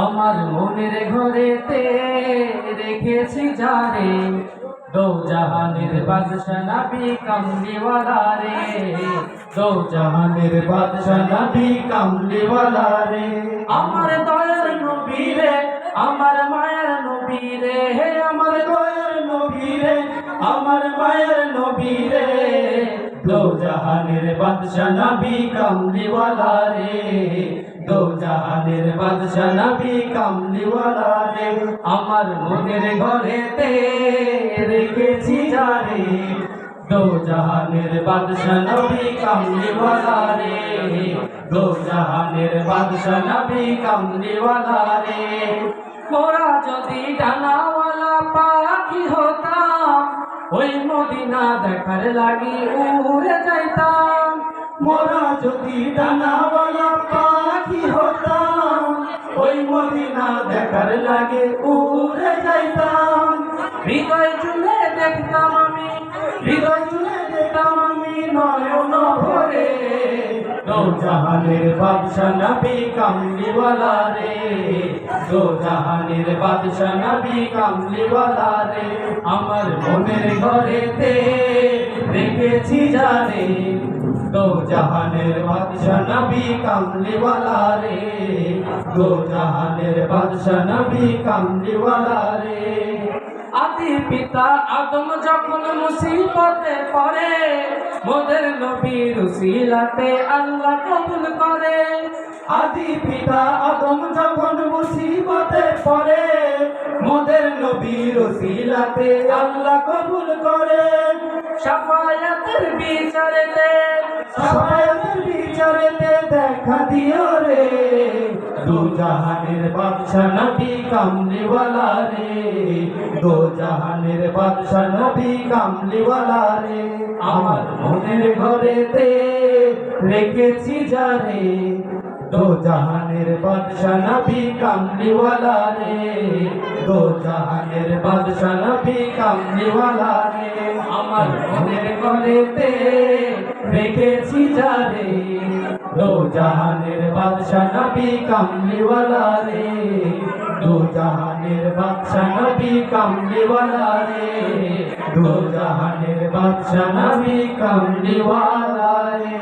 আমার মনের ঘরেতে রেখেছি যারে, দো জাহানের বাদশা নবী কামলিওয়ালা রে, দো জাহানের বাদশা নবী কামলিওয়ালা রে। আমার দয়ার নবী রে, আমার মায়ের নবী রে, হে আমার দয়ার নবী রে, আমার মায়ের নবী রে, দো জাহানের বাদশা নবী কামলিওয়ালা রে, দো জাহানের বাদশা নবী কামলিওয়ালা রে। আমার মনের ঘরেতে রেখেছি যারে, দো জাহানের বাদশা নবী কামলিওয়ালা রে, দো জাহানের বাদশা নবী কামলিওয়ালা রে। মোরা যদি ডানাওয়ালা পাখি হতাম, ওই মদিনা দেখার লাগি উড়ে যাইতাম। মোরা যদি ডানাওয়ালা পাখি হতাম, ওই মদিনা দেখার লাগে উড়ে যাইতাম। হৃদয় জুড়ে দেখতাম আমি, হৃদয় জুড়ে দেখতাম আমি নয়ন ভরে, দো জাহানের বাদশা নবী কামলিওয়ালা রে, দো জাহানের বাদশা নবী কামলিওয়ালা রে। আমার মনের ঘরেতে রেখেছি যারে, দো জাহানের বাদশা নবী কামলিওয়ালা রে, দো জাহানের বাদশা নবী কামলিওয়ালা রে। আদি পিতা আদম যখন মুসিবতে পড়ে, মোদের নবীর উসিলাতে আল্লাহ কবুল করে। আদি পিতা আদম যখন মুসিবতে পড়ে, মোদের নবীর উসিলাতে আল্লাহ কবুল করে। শাফায়াতের বিচারেতে, শাফায়াতের বিচারেতে দেখা দিও রে, দো জাহানের বাদশা নবী কামলিওয়ালা রে, দো জাহানের বাদশা নবী কামলিওয়ালা রে। আমার মনের ঘরেতে রেখেছি যারে, দো জাহানের বাদশা নবী কামলিওয়ালা রে, দো জাহানের বাদশা নবী কামলিওয়ালা রে। আমার মনের ঘরেতে রেখেছি যারে, দো জাহানের বাদশা নবী কামলিওয়ালা রে, দো জাহানের বাদশা নবী কামলিওয়ালা রে, দো জাহানের বাদশা নবী কামলিওয়ালা রে।